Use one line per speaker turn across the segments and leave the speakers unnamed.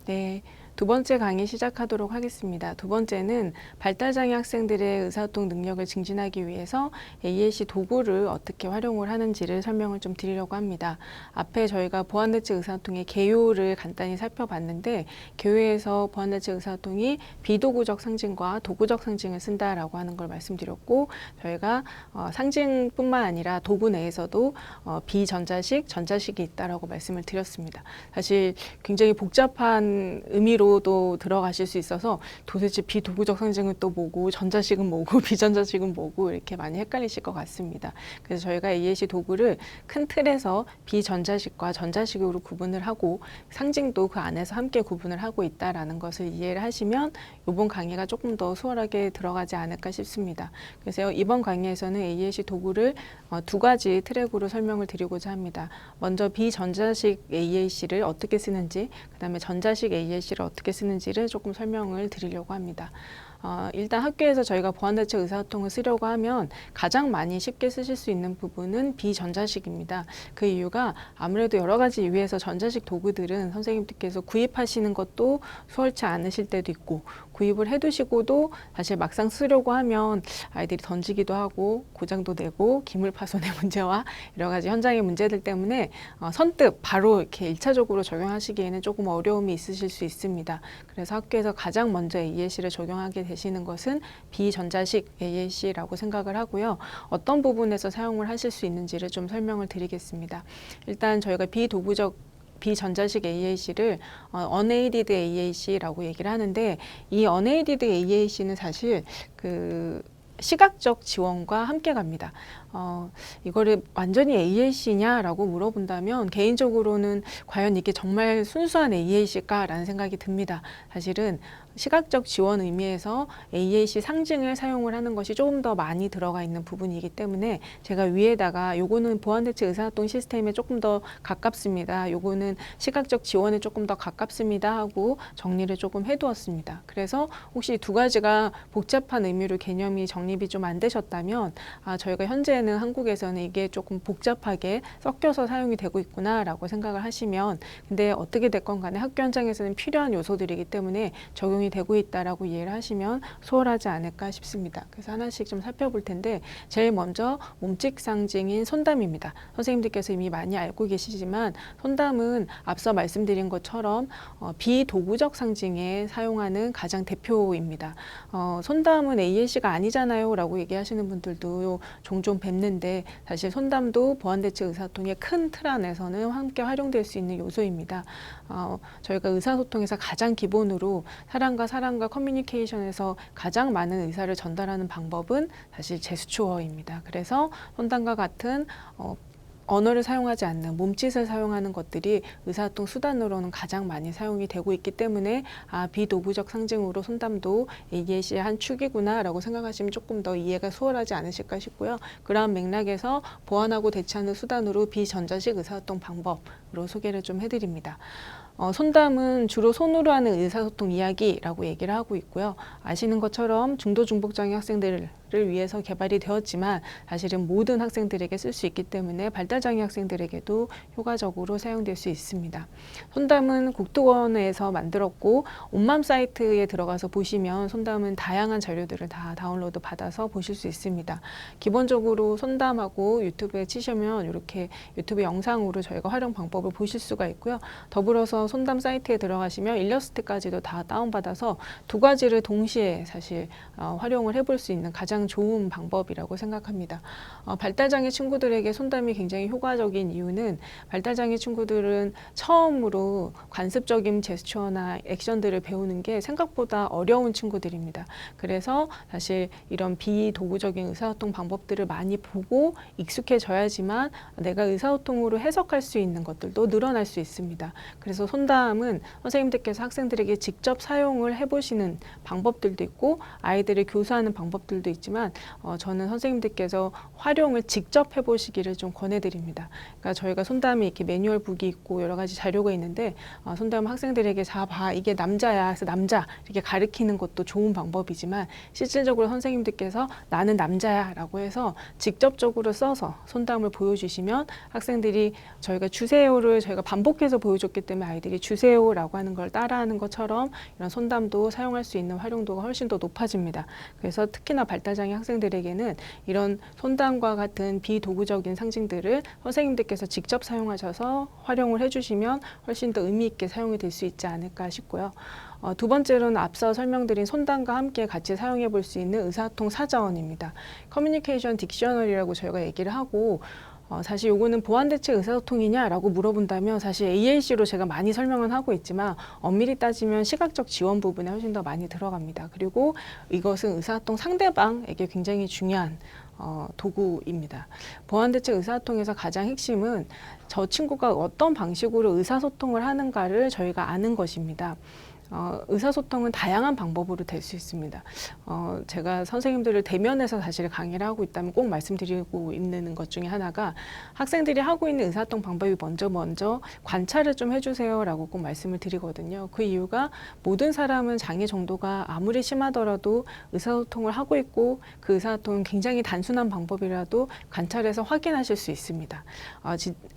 네, 두 번째 강의 시작하도록 하겠습니다. 두 번째는 발달장애 학생들의 의사소통 능력을 증진하기 위해서 AAC 도구를 어떻게 활용을 하는지를 설명을 좀 드리려고 합니다. 앞에 저희가 보완대체 의사소통의 개요를 간단히 살펴봤는데, 개요에서 보완대체 의사소통이 비도구적 상징과 도구적 상징을 쓴다라고 하는 걸 말씀드렸고, 저희가 상징뿐만 아니라 도구 내에서도 비전자식, 전자식이 있다라고 말씀을 드렸습니다. 사실 굉장히 복잡한 의미로도 들어가실 수 있어서 도대체 비도구적 상징은 또 뭐고 전자식은 뭐고 비전자식은 뭐고 이렇게 많이 헷갈리실 것 같습니다. 그래서 저희가 AAC 도구를 큰 틀에서 비전자식과 전자식으로 구분을 하고 상징도 그 안에서 함께 구분을 하고 있다라는 것을 이해를 하시면 이번 강의가 조금 더 수월하게 들어가지 않을까 싶습니다. 그래서 이번 강의에서는 AAC 도구를 두 가지 트랙으로 설명을 드리고자 합니다. 먼저 비전자식 AAC를 어떻게 쓰는지, 그 다음에 전자식 AAC를 어떻게 쓰는지를 조금 설명을 드리려고 합니다. 일단 학교에서 저희가 보완대체 의사소통을 쓰려고 하면 가장 많이 쉽게 쓰실 수 있는 부분은 비전자식입니다. 그 이유가 아무래도 여러 가지 이유에서 전자식 도구들은 선생님들께서 구입하시는 것도 수월치 않으실 때도 있고, 구입을 해두시고도 사실 막상 쓰려고 하면 아이들이 던지기도 하고 고장도 내고 기물 파손의 문제와 여러 가지 현장의 문제들 때문에 선뜻 바로 이렇게 1차적으로 적용하시기에는 조금 어려움이 있으실 수 있습니다. 그래서 학교에서 가장 먼저 AAC를 적용하게 되시는 것은 비전자식 AAC라고 생각을 하고요. 어떤 부분에서 사용을 하실 수 있는지를 좀 설명을 드리겠습니다. 일단 저희가 비전자식 AAC를 unaided AAC라고 얘기를 하는데, 이 unaided AAC는 사실 그 시각적 지원과 함께 갑니다. 이거를 완전히 AAC냐라고 물어본다면 개인적으로는 과연 이게 정말 순수한 AAC일까라는 생각이 듭니다. 사실은 시각적 지원 의미에서 AAC 상징을 사용을 하는 것이 조금 더 많이 들어가 있는 부분이기 때문에 제가 위에다가 요거는 보완대체 의사소통 시스템에 조금 더 가깝습니다. 요거는 시각적 지원에 조금 더 가깝습니다 하고 정리를 조금 해두었습니다. 그래서 혹시 두 가지가 복잡한 의미로 개념이 정립이 좀 안 되셨다면 저희가 현재는 한국에서는 이게 조금 복잡하게 섞여서 사용이 되고 있구나라고 생각을 하시면, 근데 어떻게 됐건 간에 학교 현장에서는 필요한 요소들이기 때문에 적용이 되고 있다라고 이해를 하시면 수월하지 않을까 싶습니다. 그래서 하나씩 좀 살펴볼 텐데, 제일 먼저 몸짓 상징인 손담입니다. 선생님들께서 이미 많이 알고 계시지만 손담은 앞서 말씀드린 것처럼 비도구적 상징에 사용하는 가장 대표입니다. 손담은 AAC가 아니잖아요 라고 얘기하시는 분들도 종종 뵙는데, 사실 손담도 보완대체 의사소통의 큰 틀 안에서는 함께 활용될 수 있는 요소입니다. 저희가 의사소통에서 가장 기본으로 사람과 커뮤니케이션에서 가장 많은 의사를 전달하는 방법은 사실 제스처어입니다. 그래서 손담과 같은 언어를 사용하지 않는 몸짓을 사용하는 것들이 의사소통 수단으로는 가장 많이 사용이 되고 있기 때문에 비도구적 상징으로 손담도 AAC의 한 축이구나 라고 생각하시면 조금 더 이해가 수월하지 않으실까 싶고요. 그러한 맥락에서 보완하고 대체하는 수단으로 비전자식 의사소통 방법으로 소개를 좀 해드립니다. 손담은 주로 손으로 하는 의사소통 이야기라고 얘기를 하고 있고요. 아시는 것처럼 중도 중복장애 학생들을 위해서 개발이 되었지만 사실은 모든 학생들에게 쓸 수 있기 때문에 발달장애 학생들에게도 효과적으로 사용될 수 있습니다. 손담은 국토원에서 만들었고 온맘 사이트에 들어가서 보시면 손담은 다양한 자료들을 다 다운로드 받아서 보실 수 있습니다. 기본적으로 손담하고 유튜브에 치시면 이렇게 유튜브 영상으로 저희가 활용 방법을 보실 수가 있고요. 더불어서 손담 사이트에 들어가시면 일러스트까지도 다 다운받아서 두 가지를 동시에 사실 활용을 해볼 수 있는 가장 좋은 방법이라고 생각합니다. 발달장애 친구들에게 손담이 굉장히 효과적인 이유는, 발달장애 친구들은 처음으로 관습적인 제스처나 액션들을 배우는 게 생각보다 어려운 친구들입니다. 그래서 사실 이런 비도구적인 의사소통 방법들을 많이 보고 익숙해져야지만 내가 의사소통으로 해석할 수 있는 것들도 늘어날 수 있습니다. 그래서 손담은 선생님들께서 학생들에게 직접 사용을 해보시는 방법들도 있고 아이들을 교수하는 방법들도 있지만 저는 선생님들께서 활용을 직접 해보시기를 좀 권해드립니다. 그러니까 저희가 손담이 이렇게 매뉴얼북이 있고 여러 가지 자료가 있는데 손담 학생들에게 자 봐 이게 남자야 그래서 남자 이렇게 가르치는 것도 좋은 방법이지만 실질적으로 선생님들께서 나는 남자야 라고 해서 직접적으로 써서 손담을 보여주시면 학생들이 저희가 주세요를 저희가 반복해서 보여줬기 때문에 아이들이 주세요라고 하는 걸 따라하는 것처럼 이런 손담도 사용할 수 있는 활용도가 훨씬 더 높아집니다. 그래서 특히나 발달장애 학생들에게는 이런 손담과 같은 비도구적인 상징들을 선생님들께서 직접 사용하셔서 활용을 해주시면 훨씬 더 의미 있게 사용이 될 수 있지 않을까 싶고요. 두 번째로는 앞서 설명드린 손담과 함께 같이 사용해 볼 수 있는 의사소통 사전입니다. 커뮤니케이션 딕셔너리라고 저희가 얘기를 하고 사실 요거는 보완대책 의사소통이냐라고 물어본다면 사실 AAC로 제가 많이 설명은 하고 있지만 엄밀히 따지면 시각적 지원 부분에 훨씬 더 많이 들어갑니다. 그리고 이것은 의사소통 상대방에게 굉장히 중요한 도구입니다. 보완대책 의사소통에서 가장 핵심은 저 친구가 어떤 방식으로 의사소통을 하는가를 저희가 아는 것입니다. 의사소통은 다양한 방법으로 될 수 있습니다. 제가 선생님들을 대면해서 사실 강의를 하고 있다면 꼭 말씀드리고 있는 것 중에 하나가 학생들이 하고 있는 의사소통 방법이 먼저 관찰을 좀 해주세요 라고 꼭 말씀을 드리거든요. 그 이유가 모든 사람은 장애 정도가 아무리 심하더라도 의사소통을 하고 있고 그 의사소통은 굉장히 단순한 방법이라도 관찰해서 확인하실 수 있습니다.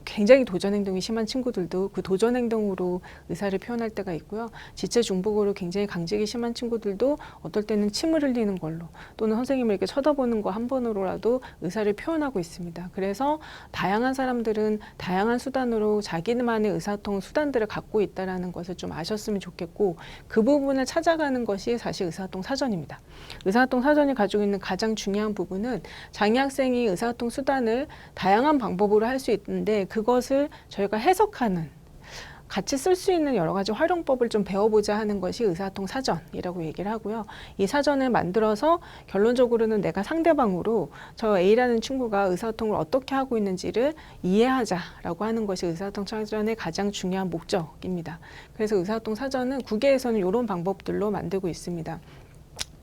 굉장히 도전행동이 심한 친구들도 그 도전행동으로 의사를 표현할 때가 있고요. 지체 중복으로 굉장히 강직이 심한 친구들도 어떨 때는 침을 흘리는 걸로 또는 선생님을 이렇게 쳐다보는 거 한 번으로라도 의사를 표현하고 있습니다. 그래서 다양한 사람들은 다양한 수단으로 자기만의 의사소통 수단들을 갖고 있다는 것을 좀 아셨으면 좋겠고 그 부분을 찾아가는 것이 사실 의사소통 사전입니다. 의사소통 사전이 가지고 있는 가장 중요한 부분은 장애 학생이 의사소통 수단을 다양한 방법으로 할 수 있는데 그것을 저희가 해석하는 같이 쓸 수 있는 여러 가지 활용법을 좀 배워보자 하는 것이 의사소통 사전이라고 얘기를 하고요. 이 사전을 만들어서 결론적으로는 내가 상대방으로 저 A라는 친구가 의사소통을 어떻게 하고 있는지를 이해하자라고 하는 것이 의사소통 사전의 가장 중요한 목적입니다. 그래서 의사소통 사전은 국외에서는 이런 방법들로 만들고 있습니다.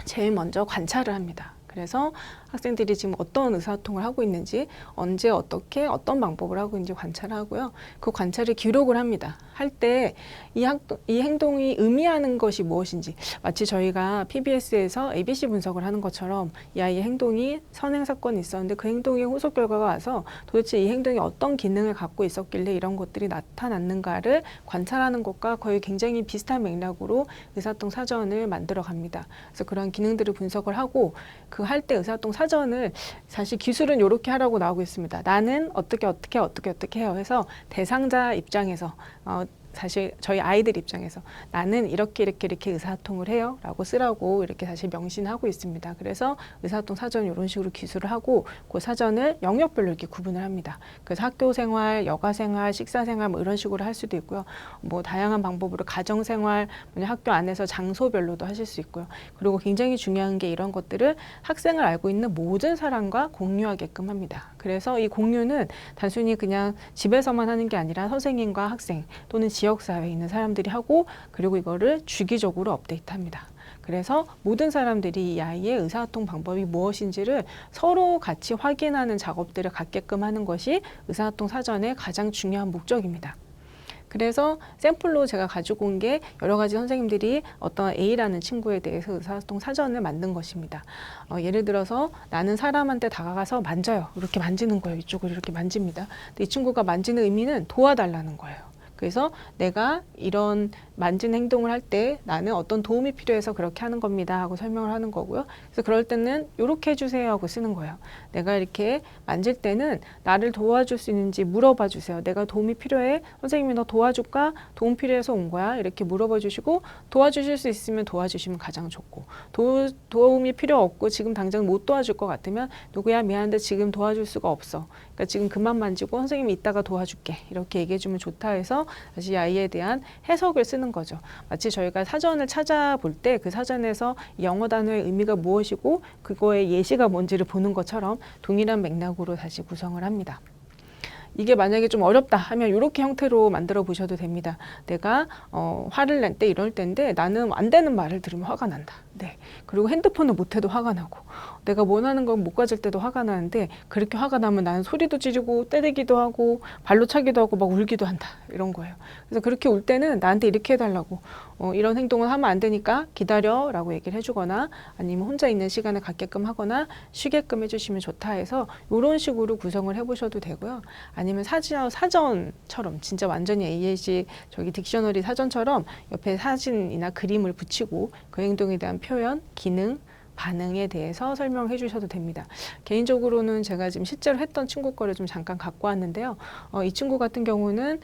제일 먼저 관찰을 합니다. 그래서 학생들이 지금 어떤 의사소통을 하고 있는지 언제 어떻게 어떤 방법을 하고 있는지 관찰하고요. 그 관찰을 기록을 합니다. 할 때 이 행동이 의미하는 것이 무엇인지 마치 저희가 PBS에서 ABC 분석을 하는 것처럼 이 아이의 행동이 선행 사건이 있었는데 그 행동의 후속 결과가 와서 도대체 이 행동이 어떤 기능을 갖고 있었길래 이런 것들이 나타났는가를 관찰하는 것과 거의 굉장히 비슷한 맥락으로 의사소통 사전을 만들어 갑니다. 그래서 그런 기능들을 분석을 하고 그 할 때 의사소통 사전을 사실 기술은 이렇게 하라고 나오고 있습니다. 나는 어떻게 해요 해서 대상자 입장에서 사실 저희 아이들 입장에서 나는 이렇게 의사소통을 해요 라고 쓰라고 이렇게 사실 명시하고 있습니다. 그래서 의사소통 사전 이런 식으로 기술을 하고 그 사전을 영역별로 이렇게 구분을 합니다. 그래서 학교 생활, 여가 생활, 식사 생활 뭐 이런 식으로 할 수도 있고요. 뭐 다양한 방법으로 가정 생활, 학교 안에서 장소별로도 하실 수 있고요. 그리고 굉장히 중요한 게 이런 것들을 학생을 알고 있는 모든 사람과 공유하게끔 합니다. 그래서 이 공유는 단순히 그냥 집에서만 하는 게 아니라 선생님과 학생 또는 지역사회에 있는 사람들이 하고 그리고 이거를 주기적으로 업데이트합니다. 그래서 모든 사람들이 이 아이의 의사소통 방법이 무엇인지를 서로 같이 확인하는 작업들을 갖게끔 하는 것이 의사소통 사전의 가장 중요한 목적입니다. 그래서 샘플로 제가 가지고 온 게 여러 가지 선생님들이 어떤 A라는 친구에 대해서 의사소통 사전을 만든 것입니다. 예를 들어서 나는 사람한테 다가가서 만져요. 이렇게 만지는 거예요. 이쪽을 이렇게 만집니다. 근데 이 친구가 만지는 의미는 도와달라는 거예요. 그래서 내가 이런 만지는 행동을 할 때 나는 어떤 도움이 필요해서 그렇게 하는 겁니다 하고 설명을 하는 거고요. 그래서 그럴 때는 이렇게 해주세요 하고 쓰는 거예요. 내가 이렇게 만질 때는 나를 도와줄 수 있는지 물어봐 주세요. 내가 도움이 필요해? 선생님이 너 도와줄까? 도움 필요해서 온 거야? 이렇게 물어봐 주시고 도와주실 수 있으면 도와주시면 가장 좋고 도움이 필요 없고 지금 당장 못 도와줄 것 같으면 누구야 미안한데 지금 도와줄 수가 없어. 그러니까 지금 그만 만지고 선생님이 이따가 도와줄게. 이렇게 얘기해 주면 좋다 해서 다시 아이에 대한 해석을 쓰는 거죠. 마치 저희가 사전을 찾아볼 때 그 사전에서 영어 단어의 의미가 무엇이고 그거의 예시가 뭔지를 보는 것처럼 동일한 맥락으로 다시 구성을 합니다. 이게 만약에 좀 어렵다 하면 이렇게 형태로 만들어 보셔도 됩니다. 내가 화를 낼 때 이럴 때인데 나는 안 되는 말을 들으면 화가 난다. 네. 그리고 핸드폰을 못 해도 화가 나고 내가 원하는 건 못 가질 때도 화가 나는데 그렇게 화가 나면 나는 소리도 지르고 때리기도 하고 발로 차기도 하고 막 울기도 한다 이런 거예요. 그래서 그렇게 울 때는 나한테 이렇게 해달라고 이런 행동을 하면 안 되니까 기다려 라고 얘기를 해주거나 아니면 혼자 있는 시간을 갖게끔 하거나 쉬게끔 해주시면 좋다 해서 이런 식으로 구성을 해보셔도 되고요. 아니면 사전처럼 진짜 완전히 AAC 저기 딕셔너리 사전처럼 옆에 사진이나 그림을 붙이고 그 행동에 대한 표현, 기능, 반응에 대해서 설명해 주셔도 됩니다. 개인적으로는 제가 지금 실제로 했던 친구 거를 좀 잠깐 갖고 왔는데요. 이 친구 같은 경우는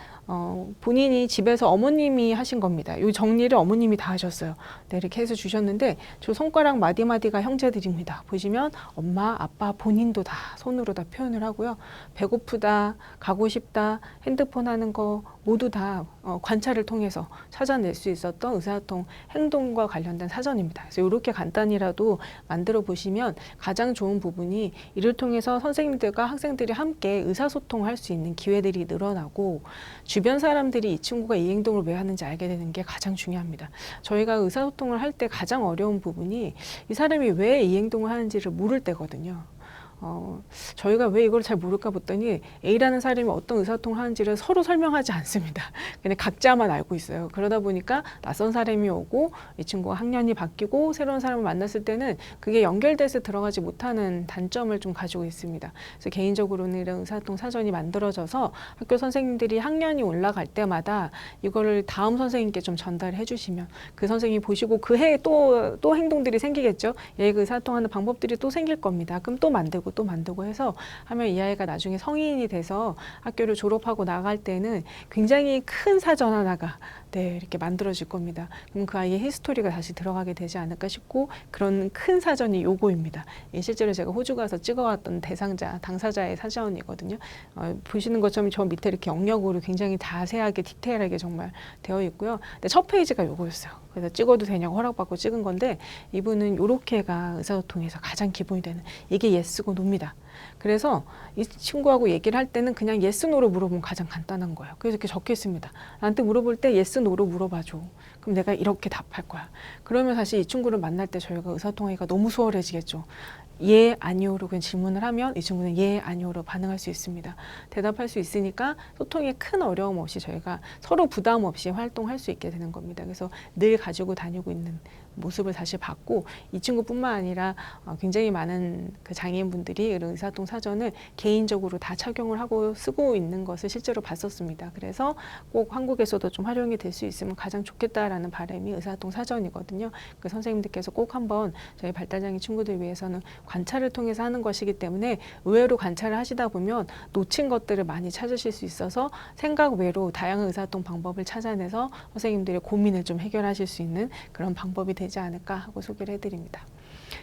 본인이 집에서 어머님이 하신 겁니다. 이 정리를 어머님이 다 하셨어요. 네, 이렇게 해서 주셨는데 저 손가락 마디마디가 형제들입니다. 보시면 엄마, 아빠, 본인도 다 손으로 다 표현을 하고요. 배고프다, 가고 싶다, 핸드폰 하는 거 모두 다 관찰을 통해서 찾아낼 수 있었던 의사소통 행동과 관련된 사전입니다. 그래서 이렇게 간단히라도 만들어 보시면 가장 좋은 부분이 이를 통해서 선생님들과 학생들이 함께 의사소통할 수 있는 기회들이 늘어나고 주변 사람들이 이 친구가 이 행동을 왜 하는지 알게 되는 게 가장 중요합니다. 저희가 의사소통을 할 때 가장 어려운 부분이 이 사람이 왜 이 행동을 하는지를 모를 때거든요. 저희가 왜 이걸 잘 모를까 봤더니 A라는 사람이 어떤 의사소통을 하는지를 서로 설명하지 않습니다. 그냥 각자만 알고 있어요. 그러다 보니까 낯선 사람이 오고 이 친구가 학년이 바뀌고 새로운 사람을 만났을 때는 그게 연결돼서 들어가지 못하는 단점을 좀 가지고 있습니다. 그래서 개인적으로는 이런 의사소통 사전이 만들어져서 학교 선생님들이 학년이 올라갈 때마다 이거를 다음 선생님께 좀 전달해 주시면 그 선생님이 보시고 그 해에 또 행동들이 생기겠죠. 얘가 의사소통하는 방법들이 또 생길 겁니다. 그럼 또 만들고 해서 하면 이 아이가 나중에 성인이 돼서 학교를 졸업하고 나갈 때는 굉장히 큰 사전 하나가 이렇게 만들어질 겁니다. 그럼 그 아이의 히스토리가 다시 들어가게 되지 않을까 싶고 그런 큰 사전이 요거입니다. 실제로 제가 호주 가서 찍어왔던 당사자의 사전이거든요. 보시는 것처럼 저 밑에 이렇게 영역으로 굉장히 자세하게 디테일하게 정말 되어 있고요. 근데 첫 페이지가 요거였어요. 그래서 찍어도 되냐고 허락받고 찍은 건데 이분은 요렇게가 의사소통에서 가장 기본이 되는 이게 예스고 노입니다. 그래서 이 친구하고 얘기를 할 때는 그냥 예스 노로 물어보면 가장 간단한 거예요. 그래서 이렇게 적혀 있습니다. 나한테 물어볼 때 예스 노로 물어봐줘. 그럼 내가 이렇게 답할 거야. 그러면 사실 이 친구를 만날 때 저희가 의사소통하기가 너무 수월해지겠죠. 예, 아니오로 그냥 질문을 하면 이 친구는 예, 아니오로 반응할 수 있습니다. 대답할 수 있으니까 소통에 큰 어려움 없이 저희가 서로 부담 없이 활동할 수 있게 되는 겁니다. 그래서 늘 가지고 다니고 있는 모습을 다시 봤고 이 친구뿐만 아니라 굉장히 많은 그 장애인분들이 이런 의사소통 사전을 개인적으로 다 착용을 하고 쓰고 있는 것을 실제로 봤었습니다. 그래서 꼭 한국에서도 좀 활용이 될 수 있으면 가장 좋겠다라는 바람이 의사소통 사전이거든요. 그 선생님들께서 꼭 한번 저희 발달장애 친구들 위해서는 관찰을 통해서 하는 것이기 때문에 의외로 관찰을 하시다 보면 놓친 것들을 많이 찾으실 수 있어서 생각 외로 다양한 의사소통 방법을 찾아내서 선생님들의 고민을 좀 해결하실 수 있는 그런 방법이 되지 않을까 하고 소개를 해드립니다.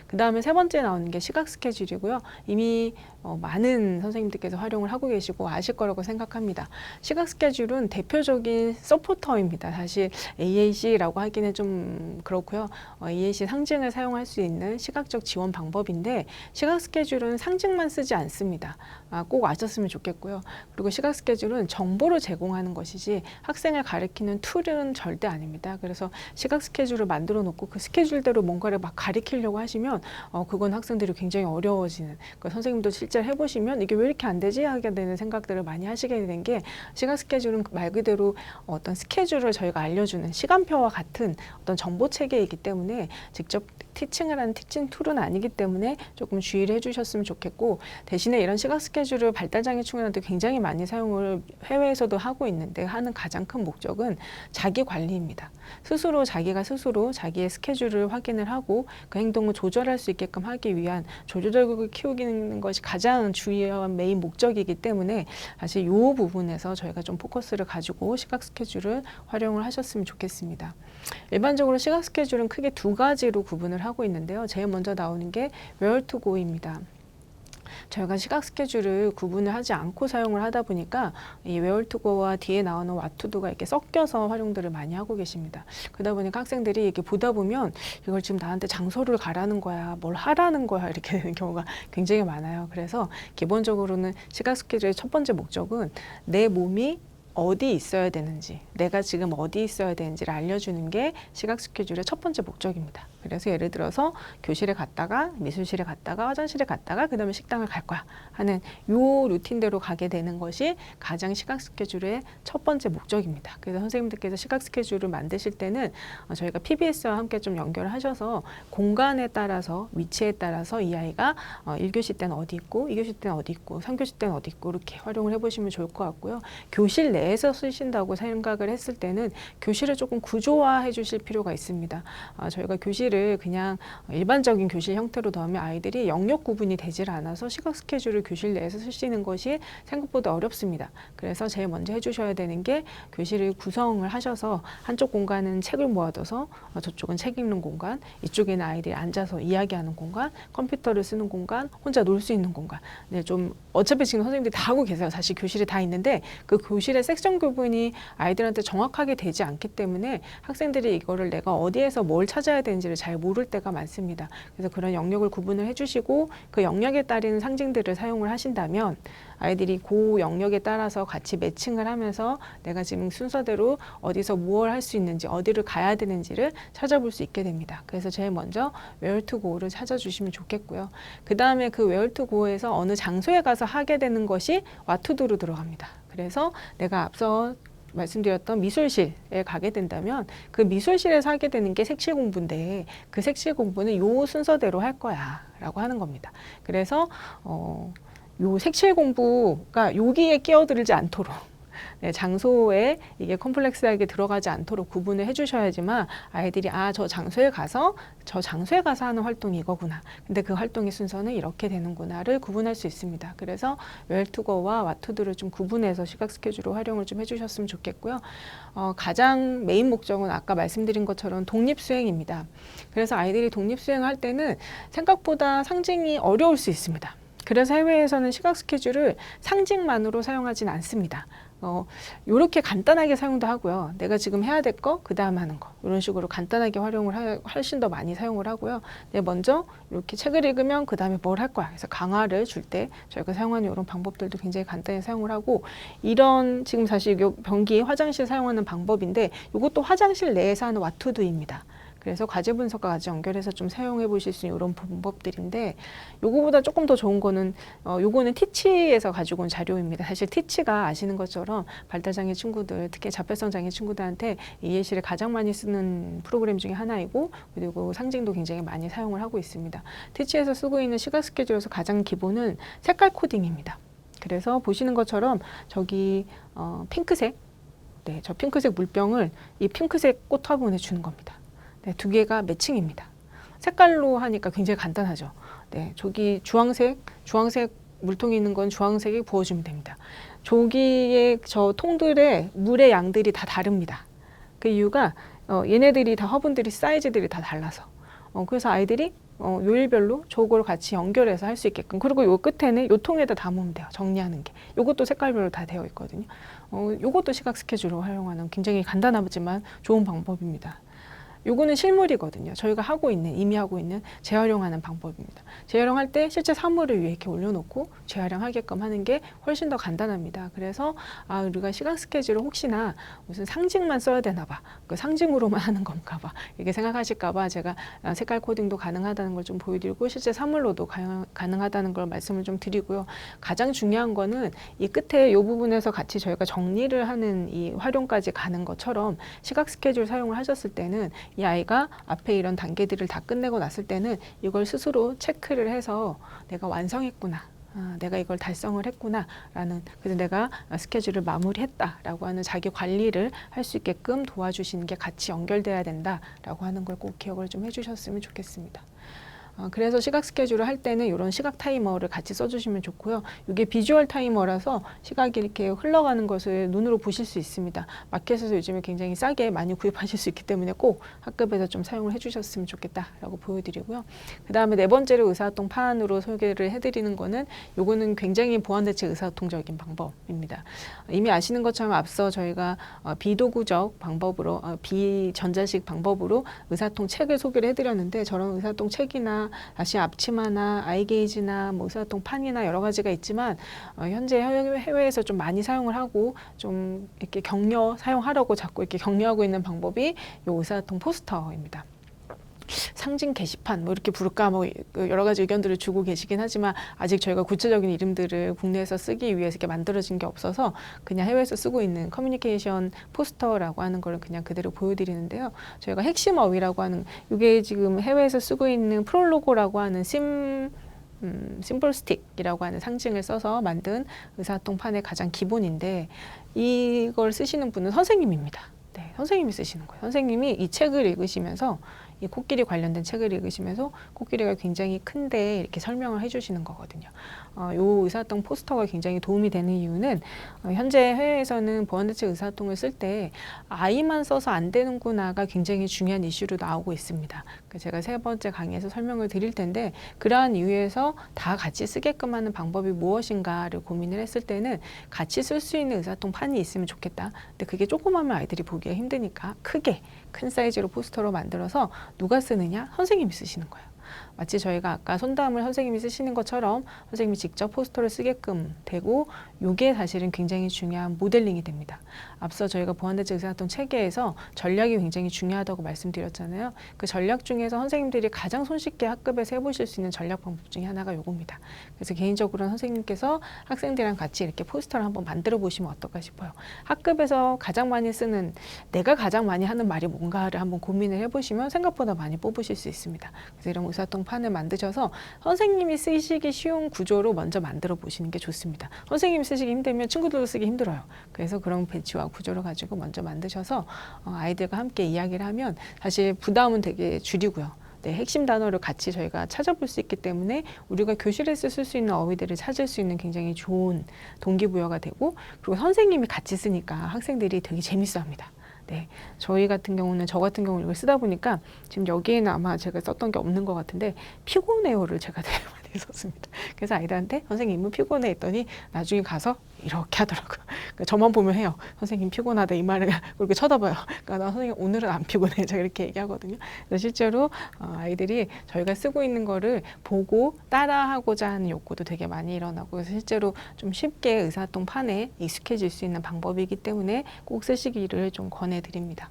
그 다음에 세 번째 나오는 게 시각 스케줄이고요. 이미 많은 선생님들께서 활용을 하고 계시고 아실 거라고 생각합니다. 시각 스케줄은 대표적인 서포터입니다. 사실 AAC라고 하기는 좀 그렇고요. AAC 상징을 사용할 수 있는 시각적 지원 방법인데 시각 스케줄은 상징만 쓰지 않습니다. 꼭 아셨으면 좋겠고요. 그리고 시각 스케줄은 정보를 제공하는 것이지 학생을 가리키는 툴은 절대 아닙니다. 그래서 시각 스케줄을 만들어 놓고 그 스케줄대로 뭔가를 막 가리키려고 하시면 그건 학생들이 굉장히 어려워지는 선생님도 실제 해보시면 이게 왜 이렇게 안 되지 하게 되는 생각들을 많이 하시게 되는 게 시각 스케줄은 말 그대로 어떤 스케줄을 저희가 알려주는 시간표와 같은 어떤 정보 체계이기 때문에 직접 티칭을 하는 티칭 툴은 아니기 때문에 조금 주의를 해주셨으면 좋겠고 대신에 이런 시각 스케줄을 발달장애 친구들한테 굉장히 많이 사용을 해외에서도 하고 있는데 하는 가장 큰 목적은 자기 관리입니다. 자기가 스스로 자기의 스케줄을 확인을 하고 그 행동을 조절할 수 있게끔 하기 위한 조조절국을 키우는 것이 가장 주요한 메인 목적이기 때문에 사실 이 부분에서 저희가 좀 포커스를 가지고 시각 스케줄을 활용을 하셨으면 좋겠습니다. 일반적으로 시각 스케줄은 크게 두 가지로 구분을 하고 있는데요. 제일 먼저 나오는 게 Where to Go입니다. 저희가 시각 스케줄을 구분을 하지 않고 사용을 하다 보니까 이 Where to Go와 뒤에 나오는 What to Do가 이렇게 섞여서 활용들을 많이 하고 계십니다. 그러다 보니까 학생들이 이렇게 보다 보면 이걸 지금 나한테 장소를 가라는 거야, 뭘 하라는 거야 이렇게 되는 경우가 굉장히 많아요. 그래서 기본적으로는 시각 스케줄의 첫 번째 목적은 내 몸이 어디 있어야 되는지, 내가 지금 어디 있어야 되는지를 알려주는 게 시각 스케줄의 첫 번째 목적입니다. 그래서 예를 들어서 교실에 갔다가 미술실에 갔다가 화장실에 갔다가 그 다음에 식당을 갈 거야 하는 요 루틴대로 가게 되는 것이 가장 시각 스케줄의 첫 번째 목적입니다. 그래서 선생님들께서 시각 스케줄을 만드실 때는 저희가 PBS와 함께 좀 연결을 하셔서 공간에 따라서 위치에 따라서 이 아이가 1교시 때는 어디 있고 2교시 때는 어디 있고 3교시 때는 어디 있고 이렇게 활용을 해보시면 좋을 것 같고요. 교실 내에서 쓰신다고 생각을 했을 때는 교실을 조금 구조화해 주실 필요가 있습니다. 저희가 교실을 그냥 일반적인 교실 형태로 넣으면 아이들이 영역 구분이 되질 않아서 시각 스케줄을 교실 내에서 쓰시는 것이 생각보다 어렵습니다. 그래서 제일 먼저 해주셔야 되는 게 교실을 구성을 하셔서 한쪽 공간은 책을 모아둬서 저쪽은 책 읽는 공간, 이쪽에는 아이들이 앉아서 이야기하는 공간, 컴퓨터를 쓰는 공간, 혼자 놀 수 있는 공간. 네, 좀 어차피 지금 선생님들이 다 하고 계세요. 사실 교실이 다 있는데 그 교실의 섹션 구분이 아이들한테 정확하게 되지 않기 때문에 학생들이 이거를 내가 어디에서 뭘 찾아야 되는지를 잘 모를 때가 많습니다. 그래서 그런 영역을 구분을 해주시고 그 영역에 따른 상징들을 사용을 하신다면 아이들이 그 영역에 따라서 같이 매칭을 하면서 내가 지금 순서대로 어디서 무엇을 할 수 있는지 어디를 가야 되는지를 찾아볼 수 있게 됩니다. 그래서 제일 먼저 where to go를 찾아주시면 좋겠고요. 그 다음에 그 where to go에서 어느 장소에 가서 하게 되는 것이 what to do로 들어갑니다. 그래서 내가 앞서 말씀드렸던 미술실에 가게 된다면 그 미술실에서 하게 되는 게 색칠 공부인데 그 색칠 공부는 요 순서대로 할 거야 라고 하는 겁니다. 그래서 요 색칠 공부가 여기에 끼어들지 않도록 네, 장소에 이게 컴플렉스하게 들어가지 않도록 구분을 해주셔야지만 아이들이 저 장소에 가서 하는 활동이 이거구나. 근데 그 활동의 순서는 이렇게 되는구나를 구분할 수 있습니다. 그래서 where to go와 what to do를 좀 구분해서 시각 스케줄로 활용을 좀 해주셨으면 좋겠고요. 가장 메인 목적은 아까 말씀드린 것처럼 독립수행입니다. 그래서 아이들이 독립수행할 때는 생각보다 상징이 어려울 수 있습니다. 그래서 해외에서는 시각 스케줄을 상징만으로 사용하진 않습니다. 이렇게 간단하게 사용도 하고요. 내가 지금 해야 될 거, 그 다음 하는 거 이런 식으로 간단하게 활용을 훨씬 더 많이 사용을 하고요. 먼저 이렇게 책을 읽으면 그 다음에 뭘 할 거야. 그래서 강화를 줄 때 저희가 사용하는 이런 방법들도 굉장히 간단히 사용을 하고 이런 지금 사실 요 변기 화장실 사용하는 방법인데 이것도 화장실 내에서 하는 what to do입니다. 그래서 과제 분석과 같이 연결해서 좀 사용해 보실 수 있는 이런 방법들인데 요거보다 조금 더 좋은 거는 요거는 티치에서 가지고 온 자료입니다. 사실 티치가 아시는 것처럼 발달장애 친구들 특히 자폐성 장애 친구들한테 ELC를 가장 많이 쓰는 프로그램 중에 하나이고 그리고 상징도 굉장히 많이 사용을 하고 있습니다. 티치에서 쓰고 있는 시각 스케줄에서 가장 기본은 색깔 코딩입니다. 그래서 보시는 것처럼 저기 핑크색 네, 저 핑크색 물병을 이 핑크색 꽃 화분에 주는 겁니다. 네, 두 개가 매칭입니다. 색깔로 하니까 굉장히 간단하죠. 네, 저기 주황색 물통이 있는 건 주황색에 부어주면 됩니다. 저기에 저 통들의 물의 양들이 다 다릅니다. 그 이유가 얘네들이 다 화분들이 사이즈들이 다 달라서 그래서 아이들이 요일별로 저걸 같이 연결해서 할 수 있게끔 그리고 요 끝에는 요 통에다 담으면 돼요. 정리하는 게. 요것도 색깔별로 다 되어 있거든요. 요것도 시각 스케줄로 활용하는 굉장히 간단하지만 좋은 방법입니다. 요거는 실물이거든요. 저희가 이미 하고 있는 재활용하는 방법입니다. 재활용할 때 실제 사물을 위에 이렇게 올려놓고 재활용하게끔 하는 게 훨씬 더 간단합니다. 그래서 우리가 시각 스케줄을 혹시나 무슨 상징만 써야 되나 봐. 그 상징으로만 하는 건가 봐. 이렇게 생각하실까 봐 제가 색깔 코딩도 가능하다는 걸 좀 보여드리고 실제 사물로도 가능하다는 걸 말씀을 좀 드리고요. 가장 중요한 거는 이 끝에 이 부분에서 같이 저희가 정리를 하는 이 활용까지 가는 것처럼 시각 스케줄 사용을 하셨을 때는 이 아이가 앞에 이런 단계들을 다 끝내고 났을 때는 이걸 스스로 체크를 해서 내가 완성했구나. 내가 이걸 달성을 했구나 라는 그래서 내가 스케줄을 마무리했다 라고 하는 자기 관리를 할 수 있게끔 도와주시는 게 같이 연결돼야 된다 라고 하는 걸 꼭 기억을 좀 해주셨으면 좋겠습니다. 그래서 시각 스케줄을 할 때는 이런 시각 타이머를 같이 써주시면 좋고요. 이게 비주얼 타이머라서 시각이 이렇게 흘러가는 것을 눈으로 보실 수 있습니다. 마켓에서 요즘에 굉장히 싸게 많이 구입하실 수 있기 때문에 꼭 학급에서 좀 사용을 해주셨으면 좋겠다라고 보여드리고요. 그 다음에 네 번째로 의사활동 파안으로 소개를 해드리는 거는 요거는 굉장히 보완대책 의사활동적인 방법입니다. 이미 아시는 것처럼 앞서 저희가 비도구적 방법으로 비전자식 방법으로 의사활동 책을 소개를 해드렸는데 저런 의사활동 책이나 치마나 다시 앞치마나 아이게이지나 뭐 의사소통 판이나 여러 가지가 있지만 현재 해외에서 좀 많이 사용을 하고 좀 이렇게 격려 사용하려고 자꾸 이렇게 격려하고 있는 방법이 이 의사소통 포스터입니다. 상징 게시판 뭐 이렇게 부를까 뭐 여러 가지 의견들을 주고 계시긴 하지만 아직 저희가 구체적인 이름들을 국내에서 쓰기 위해서 이렇게 만들어진 게 없어서 그냥 해외에서 쓰고 있는 커뮤니케이션 포스터라고 하는 걸 그냥 그대로 보여드리는데요. 저희가 핵심 어휘라고 하는 이게 지금 해외에서 쓰고 있는 프롤로고라고 하는 심볼 스틱이라고 하는 상징을 써서 만든 의사소통판의 가장 기본인데 이걸 쓰시는 분은 선생님입니다. 네, 선생님이 쓰시는 거예요. 선생님이 이 책을 읽으시면서 이 코끼리 관련된 책을 읽으시면서 코끼리가 굉장히 큰데 이렇게 설명을 해주시는 거거든요. 이 의사소통 포스터가 굉장히 도움이 되는 이유는 현재 해외에서는 보완대책 의사소통을 쓸 때 아이만 써서 안 되는구나가 굉장히 중요한 이슈로 나오고 있습니다. 제가 세 번째 강의에서 설명을 드릴 텐데 그러한 이유에서 다 같이 쓰게끔 하는 방법이 무엇인가를 고민을 했을 때는 같이 쓸 수 있는 의사소통판이 있으면 좋겠다. 근데 그게 조그마하면 아이들이 보기가 힘드니까 크게 큰 사이즈로 포스터로 만들어서 누가 쓰느냐? 선생님이 쓰시는 거예요. 마치 저희가 아까 손담을 선생님이 쓰시는 것처럼 선생님이 직접 포스터를 쓰게끔 되고 이게 사실은 굉장히 중요한 모델링이 됩니다. 앞서 저희가 보완대책 의사소통 체계에서 전략이 굉장히 중요하다고 말씀드렸잖아요. 그 전략 중에서 선생님들이 가장 손쉽게 학급에서 해보실 수 있는 전략 방법 중에 하나가 요겁니다. 그래서 개인적으로는 선생님께서 학생들이랑 같이 이렇게 포스터를 한번 만들어 보시면 어떨까 싶어요. 학급에서 가장 많이 쓰는 내가 가장 많이 하는 말이 뭔가를 한번 고민을 해보시면 생각보다 많이 뽑으실 수 있습니다. 그래서 이런 의사소통판을 만드셔서 선생님이 쓰시기 쉬운 구조로 먼저 만들어 보시는 게 좋습니다. 선생님이 쓰시기 힘들면 친구들도 쓰기 힘들어요. 그래서 그런 배치와 구조를 가지고 먼저 만드셔서 아이들과 함께 이야기를 하면 사실 부담은 되게 줄이고요. 네, 핵심 단어를 같이 저희가 찾아볼 수 있기 때문에 우리가 교실에서 쓸 수 있는 어휘들을 찾을 수 있는 굉장히 좋은 동기부여가 되고 그리고 선생님이 같이 쓰니까 학생들이 되게 재밌어합니다. 네, 저 같은 경우는 이걸 쓰다 보니까 지금 여기에는 아마 제가 썼던 게 없는 것 같은데 피곤해요를 제가 되게 많이 썼습니다. 그래서 아이들한테 선생님은 피곤해 했더니 나중에 가서 이렇게 하더라고요. 그러니까 저만 보면 해요. 선생님 피곤하다 이 말을 그렇게 쳐다봐요. 그러니까 나 선생님 오늘은 안 피곤해. 제가 이렇게 얘기하거든요. 그래서 실제로 아이들이 저희가 쓰고 있는 거를 보고 따라하고자 하는 욕구도 되게 많이 일어나고 그래서 실제로 좀 쉽게 의사소통판에 익숙해질 수 있는 방법이기 때문에 꼭 쓰시기를 좀 권해드립니다.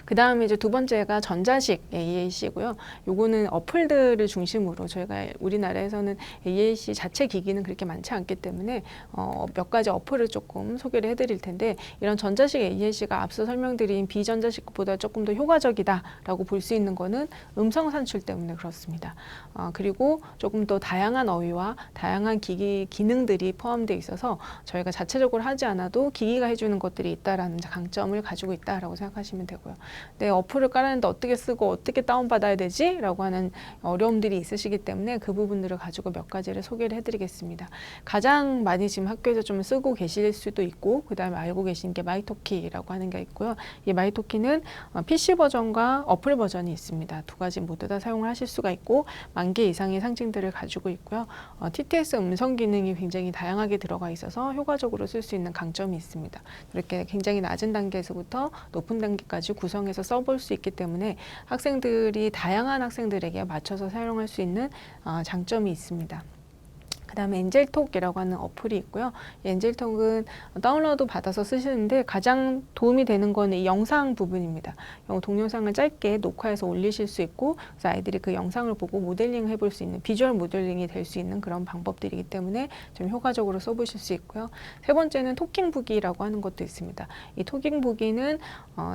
그 다음에 이제 두 번째가 전자식 AAC고요. 요거는 어플들을 중심으로 저희가 우리나라에서는 AAC 자체 기기는 그렇게 많지 않기 때문에 몇 가지 어플을 조금 소개를 해드릴 텐데 이런 전자식 AAC가 앞서 설명드린 비전자식보다 조금 더 효과적이다라고 볼 수 있는 거는 음성 산출 때문에 그렇습니다. 그리고 조금 더 다양한 어휘와 다양한 기기 기능들이 포함되어 있어서 저희가 자체적으로 하지 않아도 기기가 해주는 것들이 있다라는 강점을 가지고 있다라고 생각하시면 되고요. 네, 어플을 깔았는데 어떻게 쓰고 어떻게 다운받아야 되지? 라고 하는 어려움들이 있으시기 때문에 그 부분들을 가지고 몇 가지를 소개를 해드리겠습니다. 가장 많이 지금 학교에서 좀 쓰고 계실 수도 있고 그 다음에 알고 계신 게 마이토키라고 하는 게 있고요. 이 마이토키는 PC 버전과 어플 버전이 있습니다. 두 가지 모두 다 사용을 하실 수가 있고 10,000개 이상의 상징들을 가지고 있고요. TTS 음성 기능이 굉장히 다양하게 들어가 있어서 효과적으로 쓸 수 있는 강점이 있습니다. 이렇게 굉장히 낮은 단계에서부터 높은 단계까지 구성해서 써볼 수 있기 때문에 학생들이 다양한 학생들에게 맞춰서 사용할 수 있는 장점이 있습니다. 그 다음에 엔젤톡이라고 하는 어플이 있고요. 이 엔젤톡은 다운로드 받아서 쓰시는데 가장 도움이 되는 거는 이 영상 부분입니다. 동영상을 짧게 녹화해서 올리실 수 있고 그래서 아이들이 그 영상을 보고 모델링 해볼 수 있는 비주얼 모델링이 될 수 있는 그런 방법들이기 때문에 좀 효과적으로 써보실 수 있고요. 세 번째는 토킹북이라고 하는 것도 있습니다. 이 토킹북이는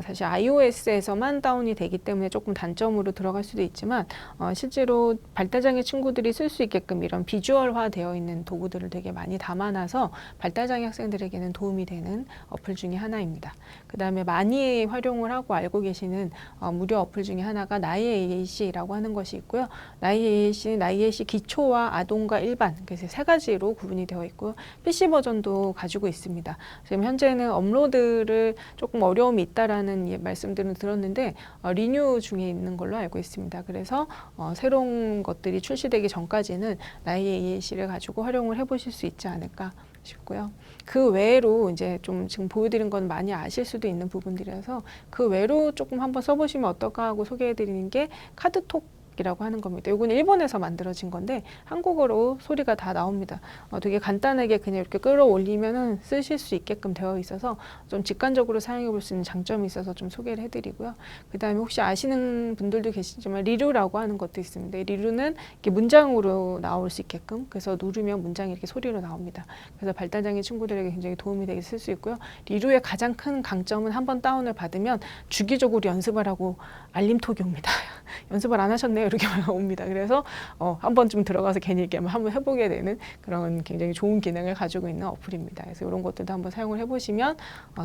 사실 iOS에서만 다운이 되기 때문에 조금 단점으로 들어갈 수도 있지만 실제로 발달장애 친구들이 쓸 수 있게끔 이런 비주얼화 되어 있는 도구들을 되게 많이 담아놔서 발달장애 학생들에게는 도움이 되는 어플 중에 하나입니다. 그 다음에 많이 활용을 하고 알고 계시는 무료 어플 중에 하나가 나이 AAC라고 하는 것이 있고요. 나이 AAC는 나이 AAC 기초와 아동과 일반 그래서 세 가지로 구분이 되어 있고요. PC 버전도 가지고 있습니다. 지금 현재는 업로드를 조금 어려움이 있다라는 말씀들은 들었는데 리뉴 중에 있는 걸로 알고 있습니다. 그래서 새로운 것들이 출시되기 전까지는 나이 AAC를 가지고 활용을 해보실 수 있지 않을까 싶고요. 그 외로 이제 좀 지금 보여드린 건 많이 아실 수도 있는 부분들이라서 그 외로 조금 한번 써보시면 어떨까 하고 소개해드리는 게 카드톡 이라고 하는 겁니다. 이건 일본에서 만들어진 건데 한국어로 소리가 다 나옵니다. 되게 간단하게 그냥 이렇게 끌어올리면은 쓰실 수 있게끔 되어 있어서 좀 직관적으로 사용해 볼 수 있는 장점이 있어서 좀 소개를 해드리고요. 그 다음에 혹시 아시는 분들도 계시지만 리루라고 하는 것도 있습니다. 리루는 이렇게 문장으로 나올 수 있게끔 그래서 누르면 문장이 이렇게 소리로 나옵니다. 그래서 발달장애 친구들에게 굉장히 도움이 되게 쓸 수 있고요. 리루의 가장 큰 강점은 한번 다운을 받으면 주기적으로 연습을 하고 알림톡이 옵니다. 연습을 안 하셨네요 이렇게 옵니다. 그래서 한 번쯤 들어가서 괜히 이렇게 한번 해보게 되는 그런 굉장히 좋은 기능을 가지고 있는 어플입니다. 그래서 이런 것들도 한번 사용을 해보시면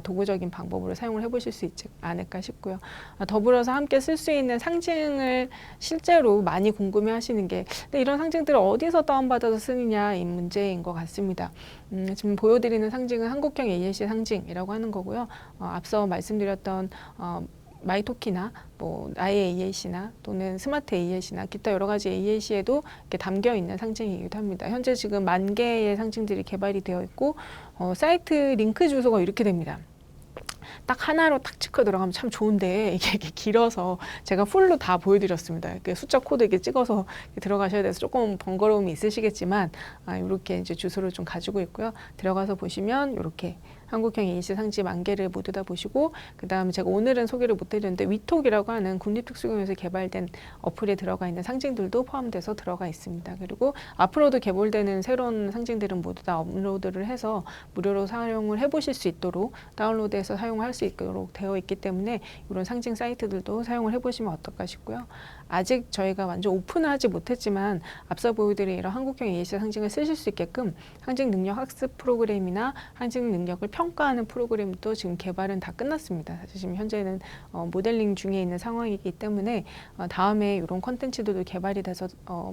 도구적인 방법으로 사용을 해보실 수 있지 않을까 싶고요. 더불어서 함께 쓸 수 있는 상징을 실제로 많이 궁금해하시는 게 근데 이런 상징들을 어디서 다운받아서 쓰느냐 이 문제인 것 같습니다. 지금 보여드리는 상징은 한국형 AAC 상징이라고 하는 거고요. 앞서 말씀드렸던 마이토키나 뭐 나의 AAC나 또는 스마트 AAC나 기타 여러 가지 AAC에도 이렇게 담겨 있는 상징이기도 합니다. 현재 지금 10,000개의 상징들이 개발이 되어 있고 사이트 링크 주소가 이렇게 됩니다. 딱 하나로 딱 찍고 들어가면 참 좋은데 이게 이렇게 길어서 제가 풀로 다 보여드렸습니다. 이렇게 숫자 코드 이렇게 찍어서 들어가셔야 돼서 조금 번거로움이 있으시겠지만 이렇게 이제 주소를 좀 가지고 있고요. 들어가서 보시면 이렇게 한국형 AAC 상징 10,000개를 모두 다 보시고 그 다음에 제가 오늘은 소개를 못 해드렸는데 위톡이라고 하는 국립특수공원에서 개발된 어플에 들어가 있는 상징들도 포함돼서 들어가 있습니다. 그리고 앞으로도 개발되는 새로운 상징들은 모두 다 업로드를 해서 무료로 사용을 해보실 수 있도록 다운로드해서 사용할 수 있도록 되어 있기 때문에 이런 상징 사이트들도 사용을 해보시면 어떨까 싶고요. 아직 저희가 완전 오픈을 하지 못했지만 앞서 보여드린 이런 한국형 AAC 상징을 쓰실 수 있게끔 상징 능력 학습 프로그램이나 상징 능력을 평가하는 프로그램도 지금 개발은 다 끝났습니다. 사실 지금 현재는 모델링 중에 있는 상황이기 때문에 다음에 이런 콘텐츠들도 개발이 돼서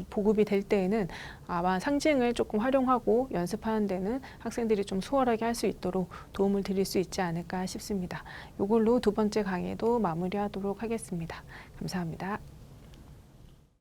보급이 될 때에는 아마 상징을 조금 활용하고 연습하는 데는 학생들이 좀 수월하게 할 수 있도록 도움을 드릴 수 있지 않을까 싶습니다. 이걸로 두 번째 강의도 마무리하도록 하겠습니다. 감사합니다.